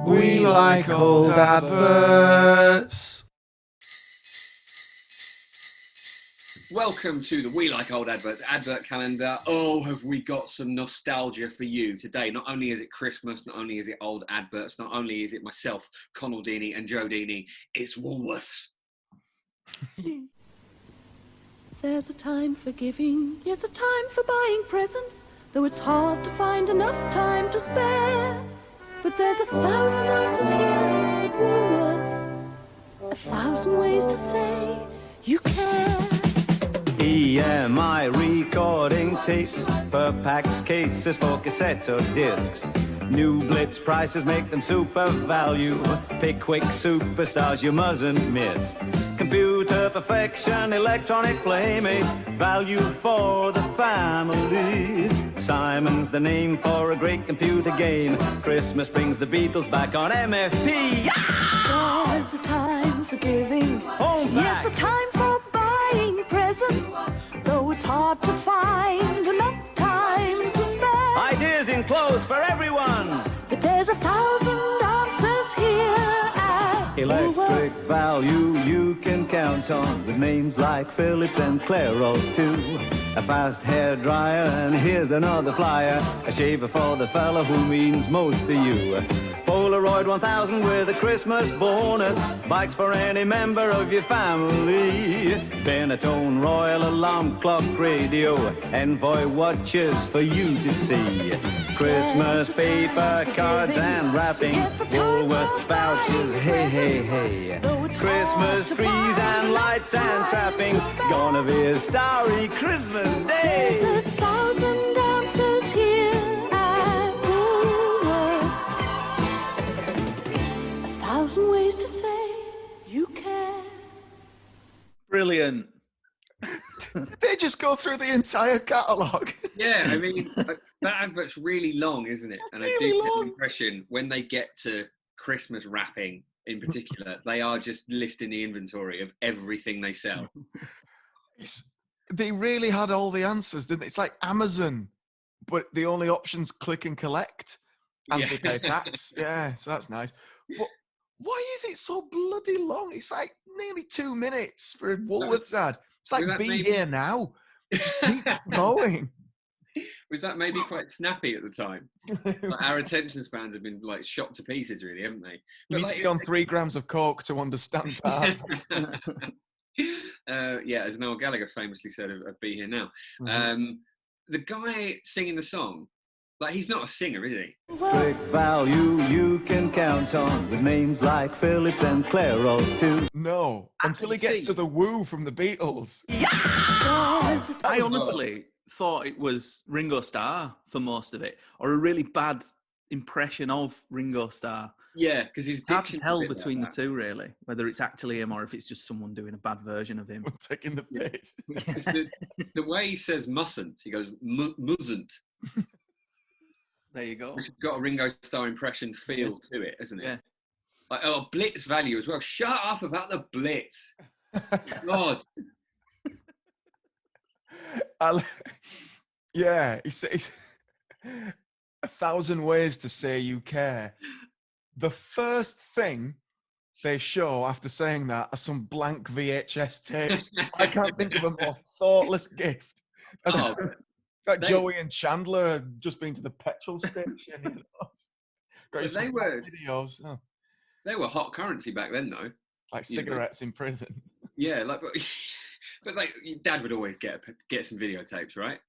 We like old adverts. Welcome to the We Like Old Adverts Advert Calendar. Oh, have we got some nostalgia for you today? Not only is it Christmas, not only is it old adverts, not only is it myself, Connell Deeney and Joe Deeney, it's Woolworths. There's a time for giving, yes, a time for buying presents, though it's hard to find enough time to spare. But there's 1,000 answers here at Woolworth, 1,000 ways to say you care. EMI recording tapes per packs, cases for cassette or discs. New Blitz prices make them super value. Pickwick superstars you mustn't miss. Computer perfection, electronic playmate, value for the family. Simon's the name for a great computer game. Christmas brings the Beatles back on MFP. There's a time for giving, yes, a time for buying presents, though it's hard to find enough time to spare. Ideas in clothes for everyone. But there's 1,000 answers here at Electric Woolworth. value you can count on, with names like Philips and Clairol too. A fast hair dryer, and here's another flyer, a shaver for the fella who means most to you. Polaroid 1000 with a Christmas bonus, bikes for any member of your family. Benetton Royal alarm clock radio, Envoy watches for you to see. Christmas paper, cards and wrapping, Woolworth vouchers, hey, hey, hey. Christmas trees and lights and trappings, gonna be a starry Christmas day. There's 1,000 answers here at Woolworth, 1,000 ways to say you care. Brilliant. They just go through the entire catalogue. Yeah, I mean, that advert's really long, isn't it? And I do get the impression when they get to Christmas wrapping in particular, they are just listing the inventory of everything they sell. They really had all the answers, didn't they? It's like Amazon, but the only option's click and collect and they pay tax. Yeah, so that's nice. But why is it so bloody long? It's like nearly 2 minutes for a Woolworths ad. It's like, be here now. Just keep going. Was that maybe quite snappy at the time? Like, our attention spans have been like shot to pieces, really, haven't they? You need to be on 3 grams of coke to understand that. Yeah, as Noel Gallagher famously said of Be Here Now. Mm-hmm. The guy singing the song, like, he's not a singer, is he? Electric value you can count on, with names like Philips and Clairol too. No, until he gets to the woo from the Beatles. I honestly thought it was Ringo Starr for most of it, or a really bad impression of Ringo Starr. Yeah, because his It's hard to diction's a tell bit between like the two, really, whether it's actually him or if it's just someone doing a bad version of him. Taking the piss. Because the way he says mustn't, he goes mustn't, There you go. which has got a Ringo Starr impression feel to it, hasn't it? Yeah. Like, oh, Blitz value as well. Shut up about the Blitz. God. Yeah, he says 1,000 ways to say you care. The first thing they show after saying that are some blank VHS tapes. I can't think of a more thoughtless gift. Oh, Like Joey and Chandler had just been to the petrol station. You know? Got you But some they were- videos. Oh, they were hot currency back then, though. like You know. cigarettes in prison. Yeah, like, but like, your dad would always get some videotapes, right?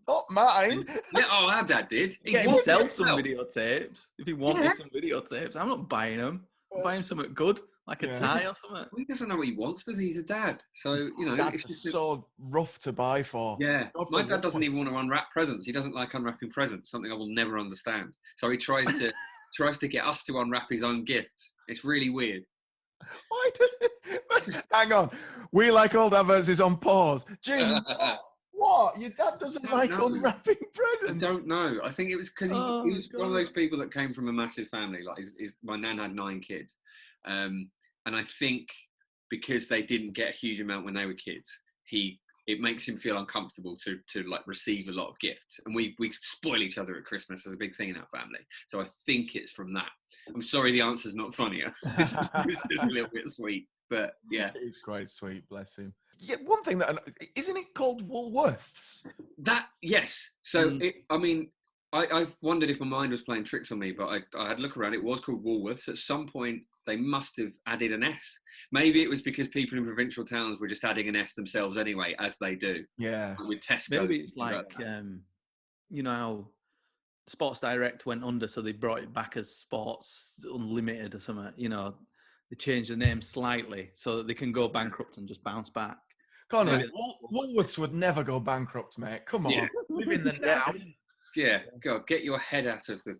Not mine. Yeah, oh, our dad did. He Get wanted himself it some himself. videotapes. If he wanted some videotapes, I'm not buying them. I'm buying something good, like a Yeah. tie or something. He doesn't know what he wants, does he? He's a dad. So, you know, That's it's just so rough to buy for. yeah. God My forbid dad doesn't one. even want to unwrap presents. He doesn't like unwrapping presents, something I will never understand. So he tries to get us to unwrap his own gifts. It's really weird. Why does it? Hang on. We Like Old Adverts is on pause. Gee, what? Your dad doesn't like know. unwrapping I presents? don't know. I think it was because he was one of God. those people that came from a massive family. Like my nan had 9 kids, and I think because they didn't get a huge amount when they were kids, he it makes him feel uncomfortable to like receive a lot of gifts, and we spoil each other at Christmas as a big thing in our family. So I think it's from that. I'm sorry the answer's not funnier. It's just a little bit sweet, but yeah, It's quite sweet, bless him. Yeah, one thing that isn't it called Woolworths? that yes. So I wondered if my mind was playing tricks on me, but I had a look around. It was called Woolworths. At some point, they must have added an S. Maybe it was because people in provincial towns were just adding an S themselves anyway, as they do. Yeah. With Tesco. Maybe it's like, you know how Sports Direct went under, so they brought it back as Sports Unlimited or something. You know, they changed the name slightly so that they can go bankrupt and just bounce back. Conor, Woolworths would never go bankrupt, mate. Come on, live in the now. Yeah, God, get your head out of the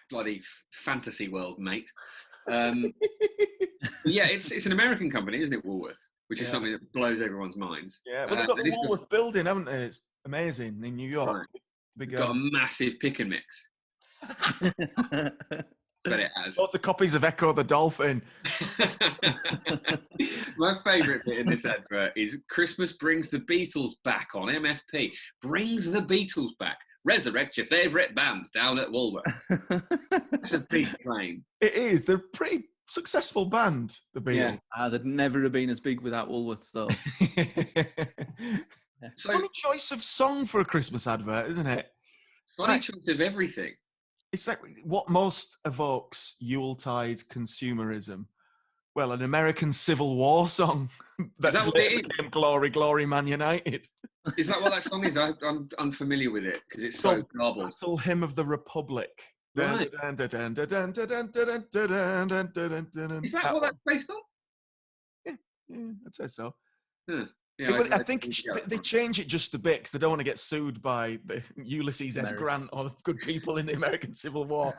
bloody fantasy world, mate. Yeah, it's an American company, isn't it, Woolworth? Which is something that blows everyone's minds. Yeah, well, they've got the Woolworth building, haven't they? It's amazing in New York. Right. Big, got a massive pick and mix. But it has. Lots of copies of Echo the Dolphin. My favourite bit in this advert is Christmas brings the Beatles back on MFP. Brings the Beatles back. Resurrect your favourite band down at Woolworth. That's a big claim. It is. They're a pretty successful band, the Beatles. Yeah. They'd never have been as big without Woolworths, though. So, funny choice of song for a Christmas advert, isn't it? Funny choice of everything. It's like what most evokes Yuletide consumerism. Well, an American Civil War song. Is that what it is? Became Glory, Glory, Man United. Is that what that song is? I'm unfamiliar with it because it's so garbled. Battle Hymn of the Republic. Right. Is that what that's based on? Yeah, I'd say so. Huh. Yeah, I think they change it just a bit because they don't want to get sued by the Ulysses S. Grant or the good people in the American Civil War.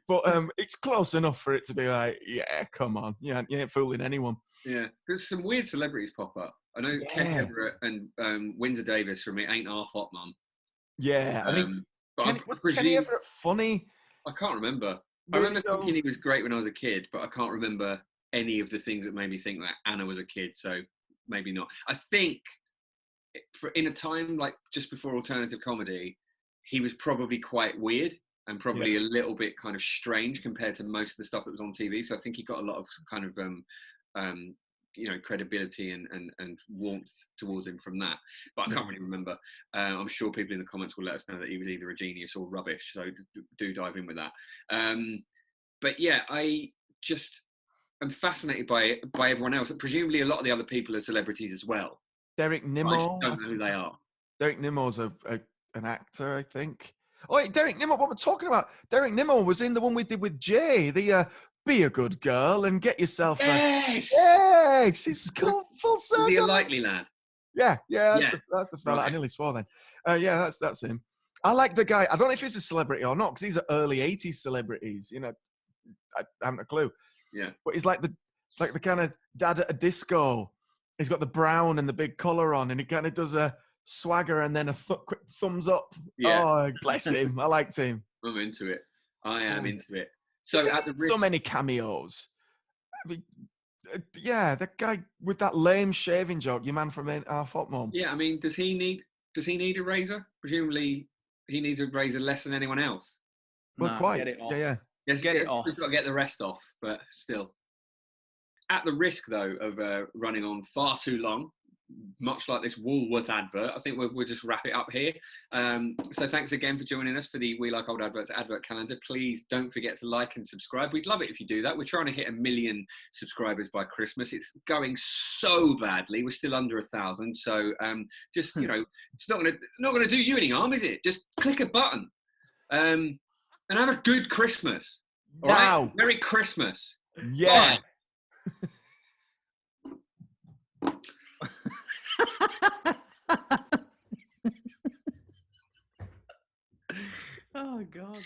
But it's close enough for it to be like, yeah, come on. You ain't fooling anyone. Yeah, there's some weird celebrities pop up. I know Kenny Everett and Windsor Davis from It Ain't Our Fault, Mum. Yeah, I mean, was Kenny Everett funny? I can't remember. I Really remember thinking he was great when I was a kid, but I can't remember any of the things that made me think that Anna was a kid, so maybe not. I think in a time like just before alternative comedy, he was probably quite weird and probably a little bit kind of strange compared to most of the stuff that was on TV. So I think he got a lot of kind of credibility and warmth towards him from that. But I can't really remember. I'm sure people in the comments will let us know that he was either a genius or rubbish. So do dive in with that. But yeah, I just am fascinated by everyone else. Presumably a lot of the other people are celebrities as well. Derek Nimmo. I just don't know who they are. Derek Nimmo's an actor, I think. Oh, wait, Derek Nimmo, what we're talking about. Derek Nimmo was in the one we did with Jay, the Be a Good Girl and Get Yourself Yes! Yes! It's called full circle. Is he a likely lad? Yeah, that's the fella. Right. I nearly swore then. Yeah, that's him. I like the guy. I don't know if he's a celebrity or not, because these are early 80s celebrities. You know, I haven't a clue. Yeah. But he's like the kind of dad at a disco. He's got the brown and the big collar on, and he kind of does a swagger and then a quick thumbs up. Yeah. Oh, bless him. I liked him. I'm into it. I am into it. So so many cameos. I mean, yeah, the guy with that lame shaving joke, your man from Our Fault Mum. Yeah, I mean, does he need a razor? Presumably, he needs a razor less than anyone else. Well, quite. Get it off. Yeah. Yes, get it off. He's got to get the rest off, but still. At the risk, though, of running on far too long, much like this Woolworth advert, I think we'll just wrap it up here. So thanks again for joining us for the We Like Old Adverts Advert Calendar. Please don't forget to like and subscribe. We'd love it if you do that. We're trying to hit 1 million subscribers by Christmas. It's going so badly. We're still under 1,000. So just, it's not gonna do you any harm, is it? Just click a button and have a good Christmas. All right? Merry Christmas. Yeah. Bye. Oh, God.